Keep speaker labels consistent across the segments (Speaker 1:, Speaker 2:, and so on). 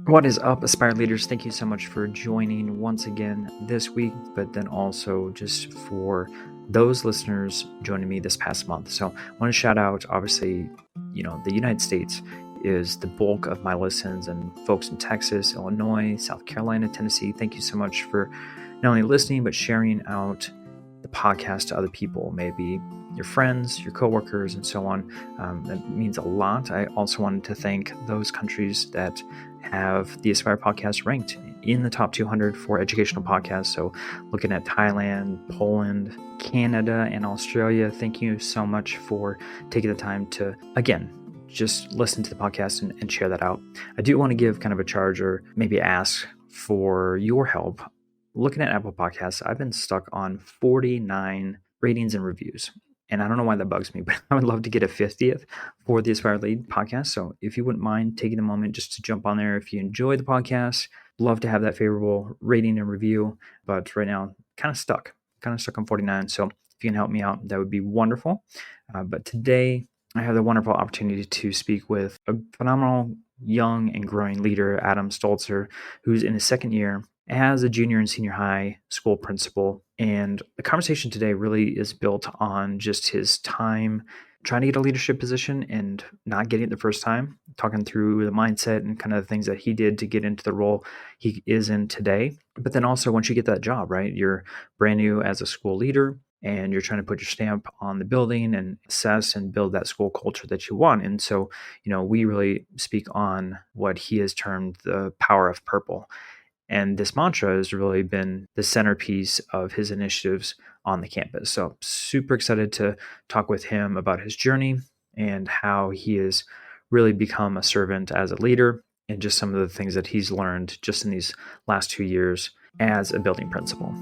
Speaker 1: What is up, Aspire Leaders? Thank you so much for joining once again this week, but then also just for those listeners joining me this past month. So I want to shout out, obviously, the United States is the bulk of my listens, and folks in Texas, Illinois, South Carolina, Tennessee. Thank you so much for not only listening, but sharing out the podcast to other people, maybe your friends, your coworkers, and so on. That means a lot. I also wanted to thank those countries that have the Aspire podcast ranked in the top 200 for educational podcasts. So looking at Thailand, Poland, Canada, and Australia, thank you so much for taking the time to, again, just listen to the podcast and share that out. I do want to give kind of a charge or maybe ask for your help. Looking at Apple Podcasts, I've been stuck on 49 ratings and reviews. And I don't know why that bugs me, but I would love to get a 50th for the Aspire Lead podcast. So if you wouldn't mind taking a moment just to jump on there, if you enjoy the podcast, love to have that favorable rating and review. But right now, kind of stuck on 49. So if you can help me out, that would be wonderful. But today, I have the wonderful opportunity to speak with a phenomenal young and growing leader, Adam Stolzer, who's in his second year as a junior and senior high school principal. And the conversation today really is built on just his time trying to get a leadership position and not getting it the first time, talking through the mindset and kind of the things that he did to get into the role he is in today. But then also once you get that job, right, you're brand new as a school leader and you're trying to put your stamp on the building and assess and build that school culture that you want. And so, we really speak on what he has termed the power of purple. And this mantra has really been the centerpiece of his initiatives on the campus. So super excited to talk with him about his journey and how he has really become a servant as a leader and just some of the things that he's learned just in these last 2 years as a building principal.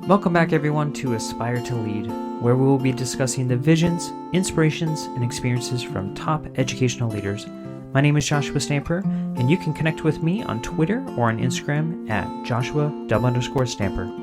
Speaker 1: Welcome back, everyone, to Aspire to Lead, where we will be discussing the visions, inspirations, and experiences from top educational leaders. My name is Joshua Stamper, and you can connect with me on Twitter or on Instagram at Joshua_Stamper.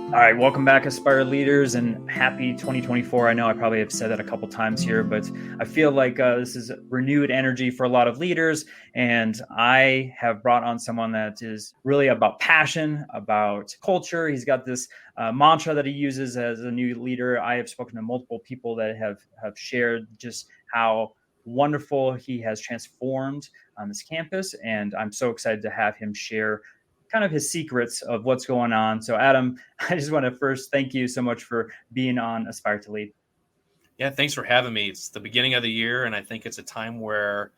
Speaker 1: All right, welcome back, Aspire Leaders, and happy 2024. I know I probably have said that a couple times here, but I feel like this is renewed energy for a lot of leaders, and I have brought on someone that is really about passion, about culture. He's got this mantra that he uses as a new leader. I have spoken to multiple people that have shared just how wonderful he has transformed on this campus, and I'm so excited to have him share kind of his secrets of what's going on. So Adam, I just want to first thank you so much for being on Aspire to Lead.
Speaker 2: Yeah, thanks for having me. It's the beginning of the year, and I think it's a time where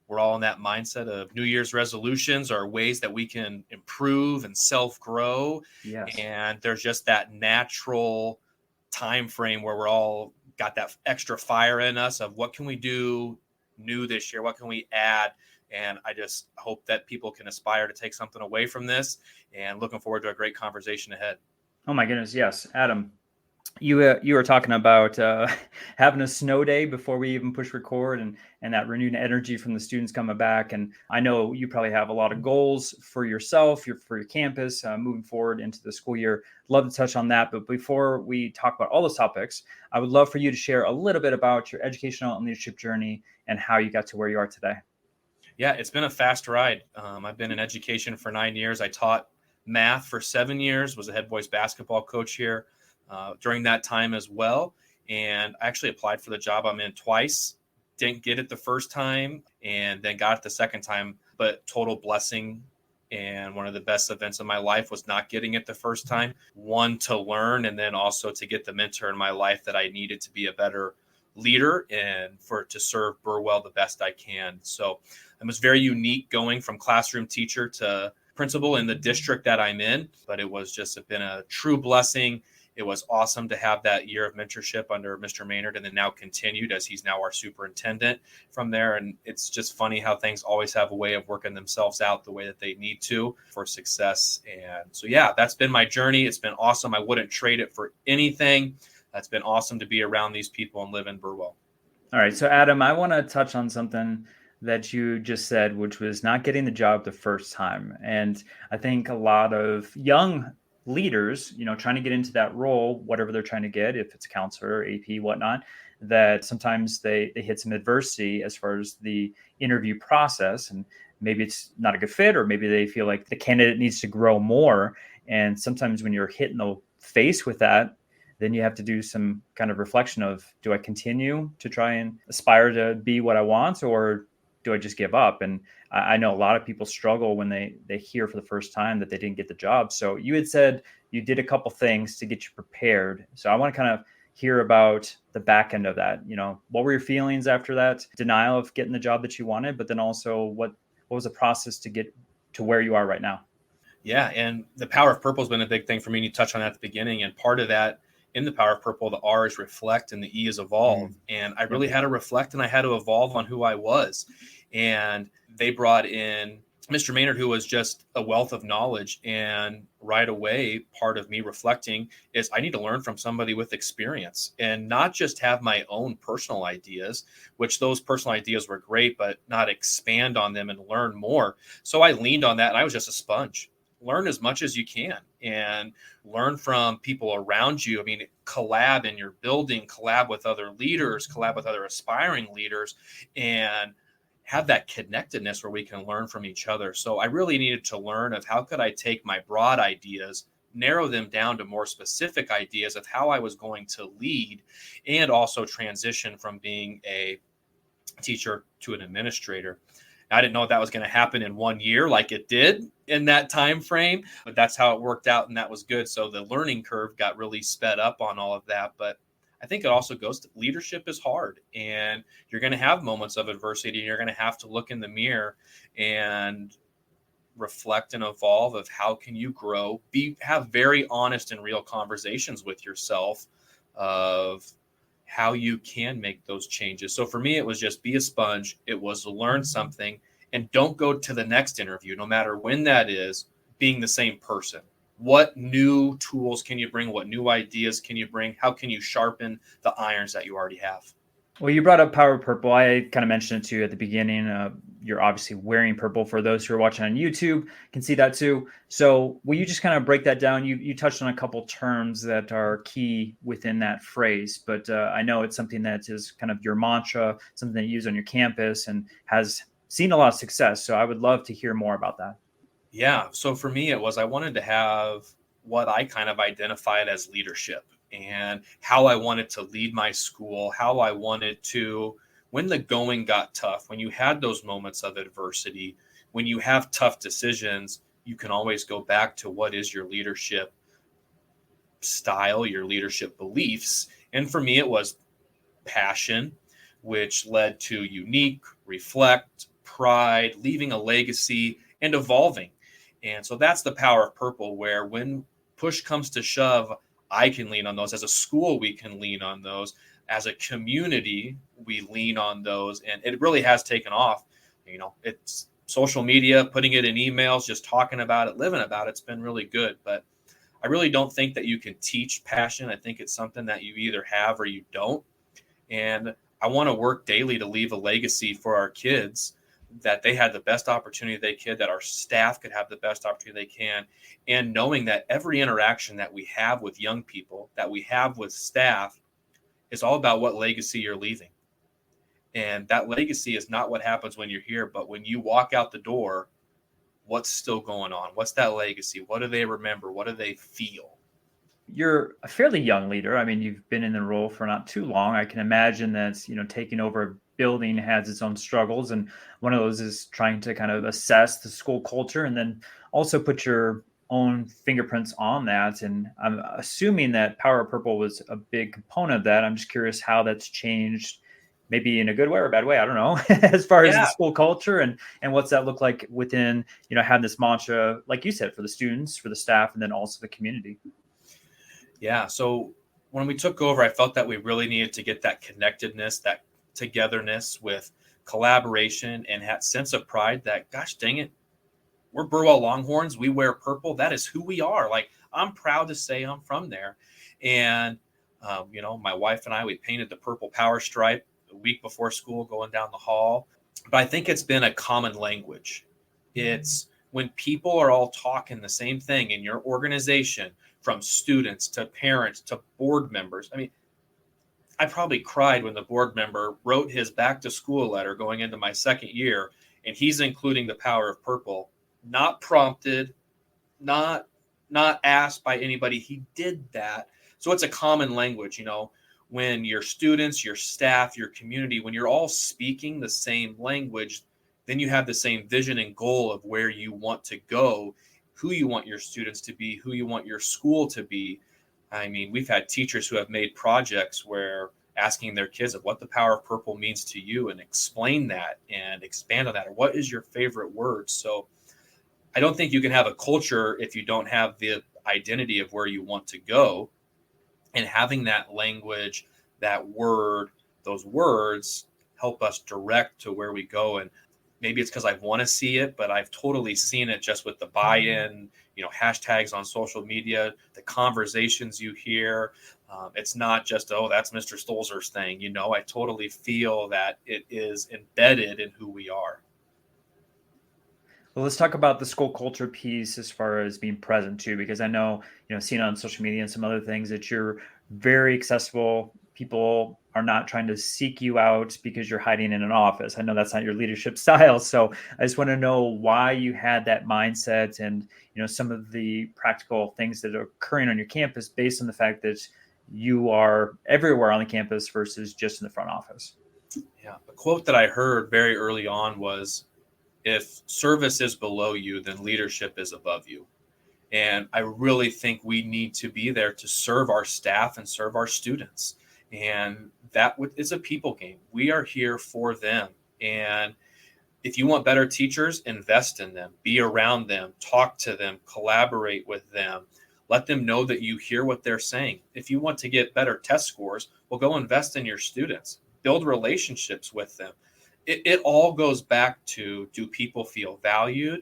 Speaker 2: we're all in that mindset of New Year's resolutions or ways that we can improve and self-grow.
Speaker 1: Yes.
Speaker 2: And there's just that natural time frame where we're all got that extra fire in us of what can we do new this year? What can we add? And I just hope that people can aspire to take something away from this, and looking forward to a great conversation ahead.
Speaker 1: Oh my goodness. Yes. Adam, you were talking about having a snow day before we even push record, and that renewed energy from the students coming back. And I know you probably have a lot of goals for yourself, for your campus moving forward into the school year. Love to touch on that. But before we talk about all those topics, I would love for you to share a little bit about your educational and leadership journey and how you got to where you are today.
Speaker 2: Yeah, it's been a fast ride. I've been in education for 9 years. I taught math for 7 years, was a head boys basketball coach here during that time as well. And I actually applied for the job I'm in twice, didn't get it the first time, and then got it the second time. But total blessing, and one of the best events of my life was not getting it the first time. One, to learn, and then also to get the mentor in my life that I needed to be a better leader and to serve Burwell the best I can. So it was very unique going from classroom teacher to principal in the district that I'm in, but it was just been a true blessing. It was awesome to have that year of mentorship under Mr. Maynard, and then now continued as he's now our superintendent from there. And it's just funny how things always have a way of working themselves out the way that they need to for success. And so, yeah, that's been my journey. It's been awesome. I wouldn't trade it for anything. It's been awesome to be around these people and live in Burwell.
Speaker 1: All right. So, Adam, I want to touch on something that you just said, which was not getting the job the first time. And I think a lot of young leaders, trying to get into that role, whatever they're trying to get, if it's a counselor, AP, whatnot, that sometimes they hit some adversity as far as the interview process. And maybe it's not a good fit, or maybe they feel like the candidate needs to grow more. And sometimes when you're hit in the face with that, then you have to do some kind of reflection of, do I continue to try and aspire to be what I want, or do I just give up? And I know a lot of people struggle when they hear for the first time that they didn't get the job. So you had said you did a couple things to get you prepared. So I want to kind of hear about the back end of that. What were your feelings after that denial of getting the job that you wanted, but then also what was the process to get to where you are right now?
Speaker 2: Yeah, and the power of purple has been a big thing for me. And you touched on that at the beginning, and part of that in the power of purple, the R is reflect and the E is evolve. And I really had to reflect and I had to evolve on who I was. And they brought in Mr. Maynard, who was just a wealth of knowledge. And right away, part of me reflecting is I need to learn from somebody with experience and not just have my own personal ideas, which those personal ideas were great, but not expand on them and learn more. So I leaned on that and I was just a sponge. Learn as much as you can and learn from people around you. I mean, collab in your building, collab with other leaders, collab with other aspiring leaders, and have that connectedness where we can learn from each other. So I really needed to learn of how could I take my broad ideas, narrow them down to more specific ideas of how I was going to lead, and also transition from being a teacher to an administrator. I didn't know that was going to happen in 1 year like it did in that time frame, but that's how it worked out, and that was good. So the learning curve got really sped up on all of that. But I think it also goes to leadership is hard, and you're going to have moments of adversity, and you're going to have to look in the mirror and reflect and evolve of how can you grow, have very honest and real conversations with yourself of how you can make those changes. So for me, it was just be a sponge. It was to learn something and don't go to the next interview, no matter when that is, being the same person. What new tools can you bring? What new ideas can you bring? How can you sharpen the irons that you already have?
Speaker 1: Well, you brought up Power Purple. I kind of mentioned it to you at the beginning. You're obviously wearing purple. For those who are watching on YouTube, can see that too. So will you just kind of break that down? You touched on a couple terms that are key within that phrase, but I know it's something that is kind of your mantra, something that you use on your campus and has seen a lot of success. So I would love to hear more about that.
Speaker 2: Yeah. So for me, it was I wanted to have what I kind of identified as leadership and how I wanted to lead my school, how I wanted to, when the going got tough, when you had those moments of adversity, when you have tough decisions, you can always go back to what is your leadership style, your leadership beliefs. And for me, it was passion, which led to unique, reflect, pride, leaving a legacy, and evolving. And so that's the power of purple, where when push comes to shove, I can lean on those. As a school, we can lean on those. As a community, we lean on those. And it really has taken off. It's social media, putting it in emails, just talking about it, living about it. It's been really good. But I really don't think that you can teach passion. I think it's something that you either have or you don't. And I want to work daily to leave a legacy for our kids, that they had the best opportunity they could, that our staff could have the best opportunity they can. And knowing that every interaction that we have with young people, that we have with staff, is all about what legacy you're leaving. And that legacy is not what happens when you're here, but when you walk out the door, what's still going on? What's that legacy? What do they remember? What do they feel?
Speaker 1: You're a fairly young leader. I mean, you've been in the role for not too long. I can imagine that, taking over a building has its own struggles. And one of those is trying to kind of assess the school culture and then also put your own fingerprints on that. And I'm assuming that Power of Purple was a big component of that. I'm just curious how that's changed, maybe in a good way or a bad way. I don't know, as far as the school culture and what's that look like within, having this mantra, like you said, for the students, for the staff, and then also the community.
Speaker 2: Yeah. So when we took over, I felt that we really needed to get that connectedness, that togetherness with collaboration and that sense of pride that, gosh dang it, we're Burwell Longhorns. We wear purple. That is who we are. Like, I'm proud to say I'm from there. And, my wife and I, we painted the purple power stripe the week before school going down the hall. But I think it's been a common language. It's when people are all talking the same thing in your organization, from students to parents to board members. I mean, I probably cried when the board member wrote his back to school letter going into my second year. And he's including the power of purple, not prompted, not asked by anybody. He did that. So it's a common language, when your students, your staff, your community, when you're all speaking the same language, then you have the same vision and goal of where you want to go, who you want your students to be, who you want your school to be. I mean, we've had teachers who have made projects where asking their kids of what the power of purple means to you and explain that and expand on that. Or what is your favorite word? So I don't think you can have a culture if you don't have the identity of where you want to go. And having that language, that word, those words help us direct to where we go. And maybe it's because I want to see it, but I've totally seen it just with the buy-in, hashtags on social media, the conversations you hear. It's not just, oh, that's Mr. Stolzer's thing. I totally feel that it is embedded in who we are.
Speaker 1: Well, let's talk about the school culture piece as far as being present too, because I know, seeing on social media and some other things that you're very accessible. People are not trying to seek you out because you're hiding in an office. I know that's not your leadership style. So I just want to know why you had that mindset and, some of the practical things that are occurring on your campus based on the fact that you are everywhere on the campus versus just in the front office.
Speaker 2: Yeah. A quote that I heard very early on was, if service is below you, then leadership is above you. And I really think we need to be there to serve our staff and serve our students. And that is a people game. We are here for them. And if you want better teachers, invest in them, be around them, talk to them, collaborate with them, let them know that you hear what they're saying. If you want to get better test scores, well, go invest in your students, build relationships with them. It all goes back to, do people feel valued?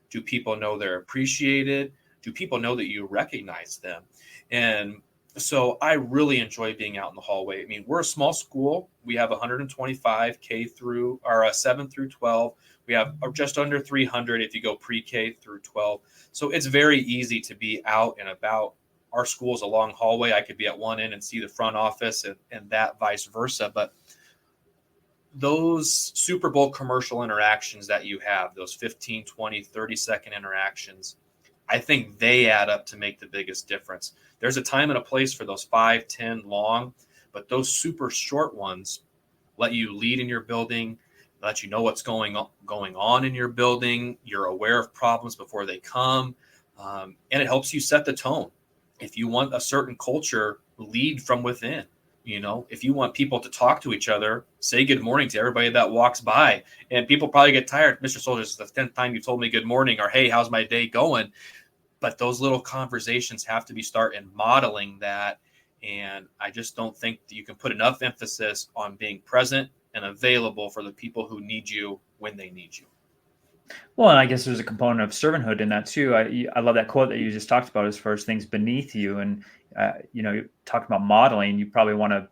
Speaker 2: Do people know they're appreciated? Do people know that you recognize them? And so I really enjoy being out in the hallway. I mean, we're a small school. We have 125 K through, or 7 through 12. We have just under 300 if you go pre-K through 12. So it's very easy to be out and about. Our school is a long hallway. I could be at one end and see the front office and that vice versa. But those Super Bowl commercial interactions that you have, those 15, 20, 30-second interactions, I think they add up to make the biggest difference. There's a time and a place for those 5, 10 long, but those super short ones let you lead in your building, let you know what's going on in your building. You're aware of problems before they come, and it helps you set the tone. If you want a certain culture, lead from within. If you want people to talk to each other, say good morning to everybody that walks by. And people probably get tired. Mr. Stolzer, this is the 10th time you told me good morning, or hey, how's my day going? But those little conversations have to be starting modeling that. And I just don't think that you can put enough emphasis on being present and available for the people who need you when they need you.
Speaker 1: Well, and I guess there's a component of servanthood in that too. I love that quote that you just talked about as far as things beneath you. And, you talked about modeling. You probably want to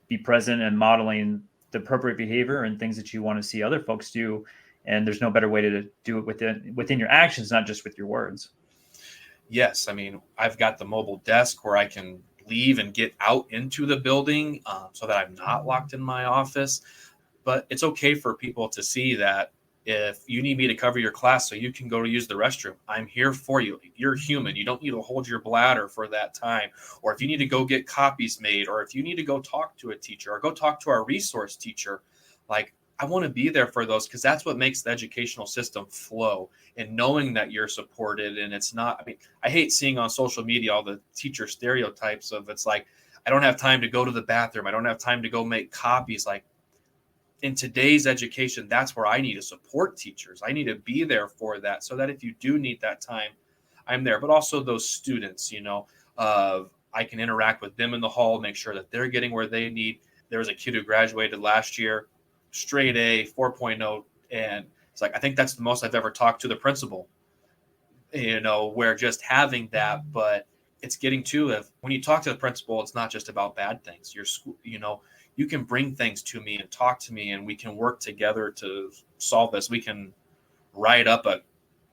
Speaker 1: be present and modeling the appropriate behavior and things that you want to see other folks do. And there's no better way to do it within your actions, not just with your words.
Speaker 2: Yes. I mean, I've got the mobile desk where I can leave and get out into the building so that I'm not locked in my office. But it's okay for people to see that if you need me to cover your class so you can go to use the restroom, I'm here for you. You're human. You don't need to hold your bladder for that time. Or if you need to go get copies made, or if you need to go talk to a teacher or go talk to our resource teacher, like, I want to be there for those, because that's what makes the educational system flow, and knowing that you're supported. And it's not, I mean, I hate seeing on social media all the teacher stereotypes of, it's like, I don't have time to go to the bathroom. I don't have time to go make copies. Like, in today's education, that's where I need to support teachers. I need to be there for that, so that if you do need that time, I'm there. But also those students, I can interact with them in the hall, make sure that they're getting where they need. There was a kid who graduated last year, straight A, 4.0. And it's like, I think that's the most I've ever talked to the principal, where just having that. But it's getting to, if when you talk to the principal, it's not just about bad things. Your school, you can bring things to me and talk to me, and we can work together to solve this. We can write up a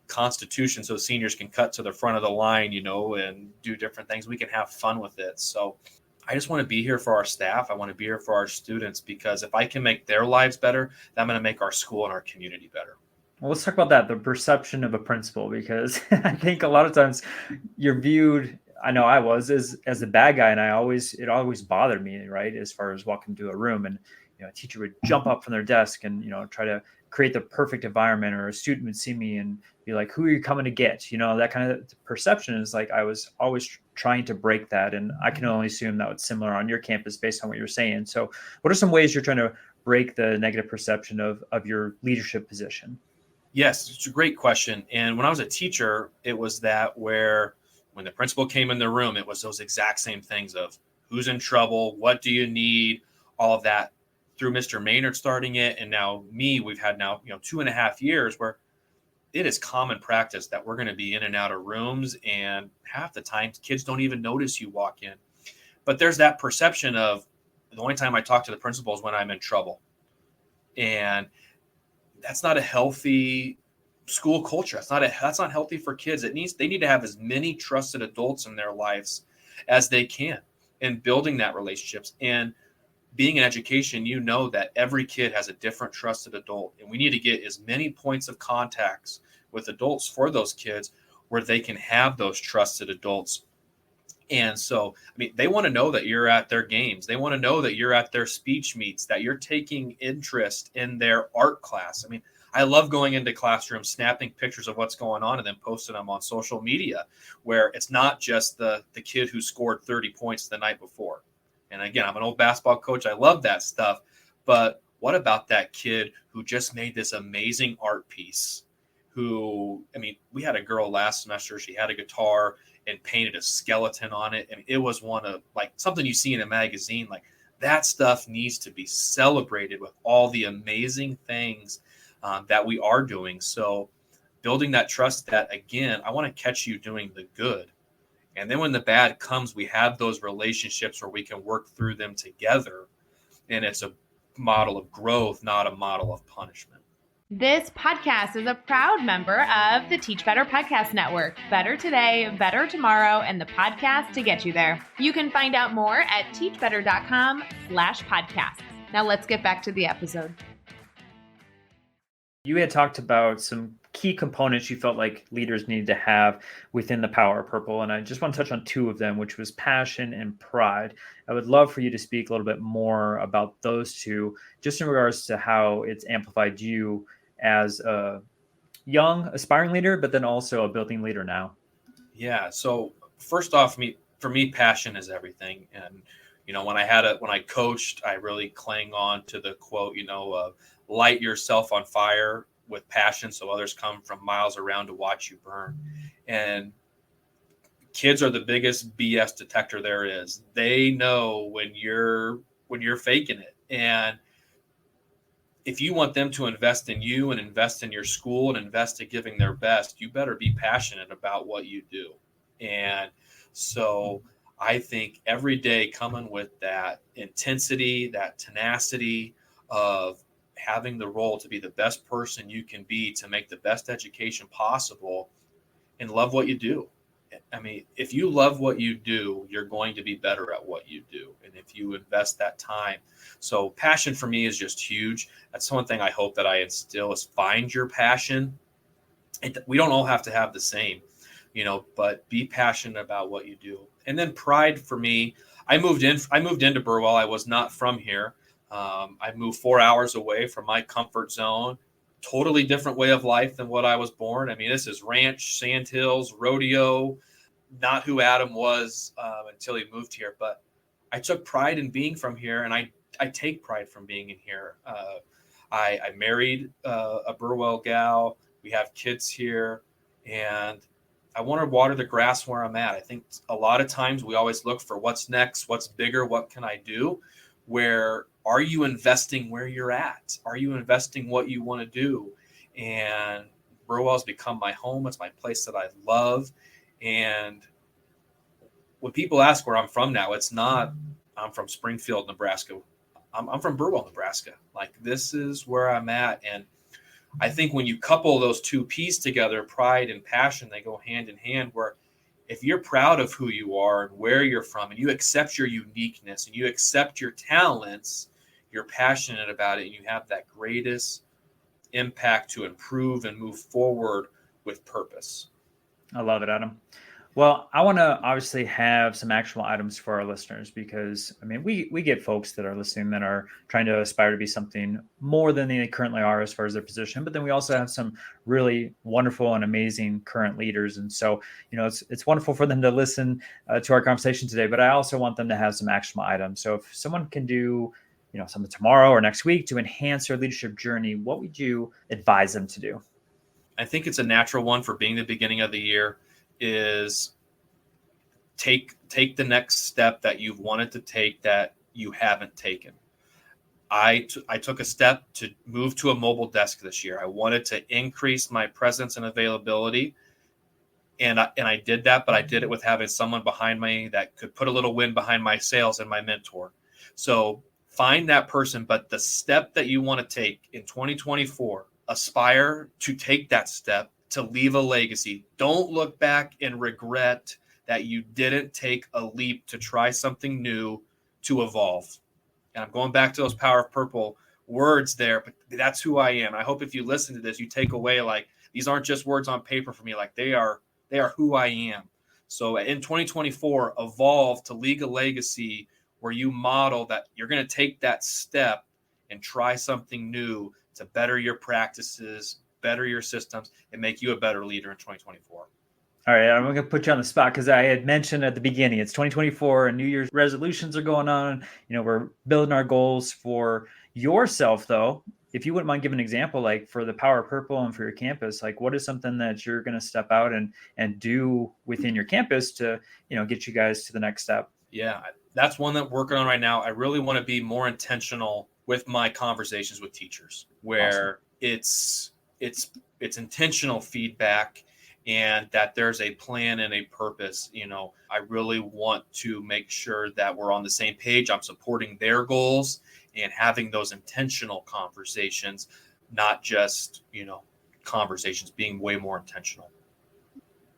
Speaker 2: constitution so seniors can cut to the front of the line, and do different things. We can have fun with it. So I just want to be here for our staff. I want to be here for our students, because if I can make their lives better, then I'm going to make our school and our community better.
Speaker 1: Well, let's talk about that, the perception of a principal, because I think a lot of times you're viewed, I know I was, as a bad guy, and it always bothered me, right? As far as walking into a room and, a teacher would jump up from their desk and, try to create the perfect environment, or a student would see me and be like, who are you coming to get? That kind of perception is like, I was always trying to break that. And I can only assume that was similar on your campus based on what you're saying. So what are some ways you're trying to break the negative perception of your leadership position?
Speaker 2: Yes, it's a great question. And when I was a teacher, it was that where when the principal came in the room, it was those exact same things of who's in trouble, what do you need, all of that. Through Mr. Maynard starting it, and now me, we've had now 2.5 years where it is common practice that we're going to be in and out of rooms, and half the time kids don't even notice you walk in. But there's that perception of the only time I talk to the principal is when I'm in trouble, and that's not a healthy school culture. That's not healthy for kids. They need to have as many trusted adults in their lives as they can, and building that relationships. And being in education, that every kid has a different trusted adult, and we need to get as many points of contacts with adults for those kids where they can have those trusted adults. And so, they want to know that you're at their games. They want to know that you're at their speech meets, that you're taking interest in their art class. I love going into classrooms, snapping pictures of what's going on and then posting them on social media, where it's not just the kid who scored 30 points the night before. And again, I'm an old basketball coach. I love that stuff. But what about that kid who just made this amazing art piece? We had a girl last semester. She had a guitar and painted a skeleton on it. And it was one of something you see in a magazine. That stuff needs to be celebrated with all the amazing things that we are doing. So building that trust that, again, I want to catch you doing the good. And then when the bad comes, we have those relationships where we can work through them together. And it's a model of growth, not a model of punishment.
Speaker 3: This podcast is a proud member of the Teach Better Podcast Network. Better today, better tomorrow, and the podcast to get you there. You can find out more at teachbetter.com/podcasts. Now let's get back to the episode.
Speaker 1: You had talked about some key components you felt like leaders needed to have within the Power of Purple, and I just want to touch on two of them, which was passion and pride. I would love for you to speak a little bit more about those two, just in regards to how it's amplified you as a young aspiring leader, but then also a building leader now.
Speaker 2: Yeah. So first off, for me, passion is everything. And, when I coached, I really cling on to the quote, light yourself on fire with passion so others come from miles around to watch you burn. And kids are the biggest BS detector there is. They know when you're faking it. And if you want them to invest in you and invest in your school and invest in giving their best, you better be passionate about what you do. And so I think every day coming with that intensity, that tenacity of having the role to be the best person you can be, to make the best education possible, and love what you do. If you love what you do, you're going to be better at what you do. And if you invest that time. So passion for me is just huge. That's one thing I hope that I instill is find your passion. We don't all have to have the same, but be passionate about what you do. And then pride for me, I moved into Burwell. I was not from here. I moved 4 hours away from my comfort zone. Totally different way of life than what I was born. This is ranch, sandhills, rodeo, not who Adam was until he moved here. But I took pride in being from here, and I take pride from being in here. I married a Burwell gal. We have kids here, and I want to water the grass where I'm at. I think a lot of times we always look for what's next, what's bigger, what can I do? Where are you investing where you're at? Are you investing what you want to do? And Burwell's become my home. It's my place that I love. And when people ask where I'm from now, it's not I'm from Springfield, Nebraska. I'm from Burwell, Nebraska. This is where I'm at. And I think when you couple those two P's together, pride and passion, they go hand in hand, where if you're proud of who you are and where you're from, and you accept your uniqueness and you accept your talents, you're passionate about it, and you have that greatest impact to improve and move forward with purpose.
Speaker 1: I love it, Adam. Well, I want to obviously have some actual items for our listeners because, I mean, we get folks that are listening that are trying to aspire to be something more than they currently are as far as their position. But then we also have some really wonderful and amazing current leaders. And so, it's wonderful for them to listen to our conversation today. But I also want them to have some actionable items. So if someone can do, something tomorrow or next week to enhance their leadership journey, what would you advise them to do?
Speaker 2: I think it's a natural one for being the beginning of the year is take the next step that you've wanted to take that you haven't taken. I took a step to move to a mobile desk this year. I wanted to increase my presence and availability. And I did that, but I did it with having someone behind me that could put a little wind behind my sails and my mentor. So find that person, but the step that you want to take in 2024, aspire to take that step to leave a legacy. Don't look back and regret that you didn't take a leap to try something new, to evolve. And I'm going back to those Power of Purple words there, but that's who I am. I hope if you listen to this, you take away like, these aren't just words on paper for me. Like they are who I am. So in 2024, evolve to leave a legacy where you model that you're going to take that step and try something new to better your practices, better your systems, and make you a better leader in 2024.
Speaker 1: All right, I'm going to put you on the spot because I had mentioned at the beginning, it's 2024 and New Year's resolutions are going on. We're building our goals for yourself, though. If you wouldn't mind giving an example, like for the Power of Purple and for your campus, like what is something that you're going to step out and do within your campus to, get you guys to the next step?
Speaker 2: Yeah, that's one that we're working on right now. I really want to be more intentional with my conversations with teachers where it's intentional feedback and that there's a plan and a purpose. I really want to make sure that we're on the same page. I'm supporting their goals and having those intentional conversations, not just, conversations, being way more intentional.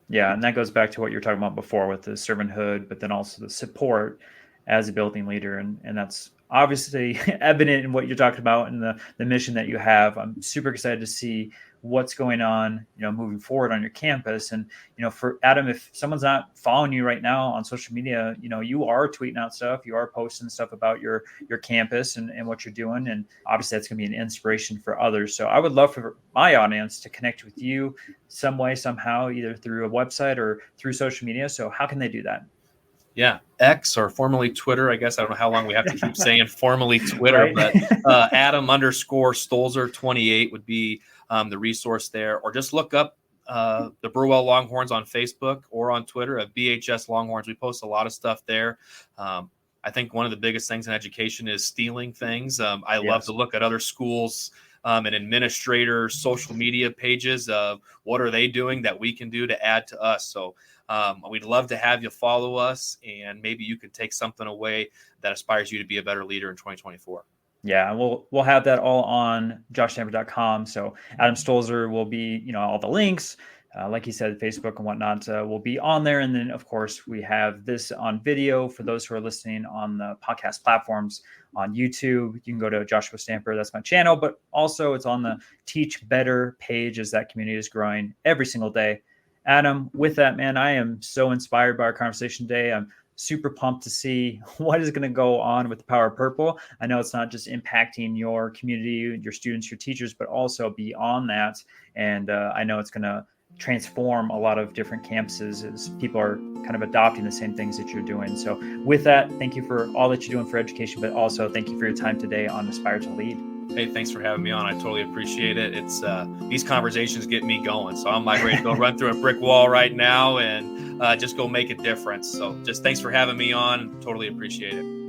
Speaker 1: Yeah, and that goes back to what you were talking about before with the servanthood, but then also the support as a building leader. And that's obviously evident in what you're talking about and the mission that you have. I'm super excited to see what's going on, moving forward on your campus. And, for Adam, if someone's not following you right now on social media, you are tweeting out stuff, you are posting stuff about your campus and what you're doing. And obviously that's going to be an inspiration for others. So I would love for my audience to connect with you some way, somehow, either through a website or through social media. So how can they do that?
Speaker 2: Yeah, X or formerly Twitter. I guess I don't know how long we have to keep saying formerly Twitter,
Speaker 1: Right?
Speaker 2: but Adam_Stolzer 28 would be the resource there, or just look up the Burwell Longhorns on Facebook or on Twitter at BHS Longhorns. We post a lot of stuff there. I think one of the biggest things in education is stealing things. I love to look at other schools and administrators' social media pages of what are they doing that we can do to add to us. So we'd love to have you follow us, and maybe you could take something away that aspires you to be a better leader in 2024.
Speaker 1: Yeah, we'll have that all on joshstamper.com. So Adam Stolzer will be, all the links, like he said, Facebook and whatnot will be on there. And then, of course, we have this on video for those who are listening on the podcast platforms on YouTube. You can go to Joshua Stamper. That's my channel, but also it's on the Teach Better page as that community is growing every single day. Adam, with that, man, I am so inspired by our conversation today. I'm super pumped to see what is going to go on with the Power of Purple. I know it's not just impacting your community, your students, your teachers, but also beyond that. And I know it's going to transform a lot of different campuses as people are kind of adopting the same things that you're doing. So with that, thank you for all that you're doing for education, but also thank you for your time today on Aspire to Lead.
Speaker 2: Hey, thanks for having me on. I totally appreciate it. It's these conversations get me going. So I'm like ready to go run through a brick wall right now and just go make a difference. So just thanks for having me on. Totally appreciate it.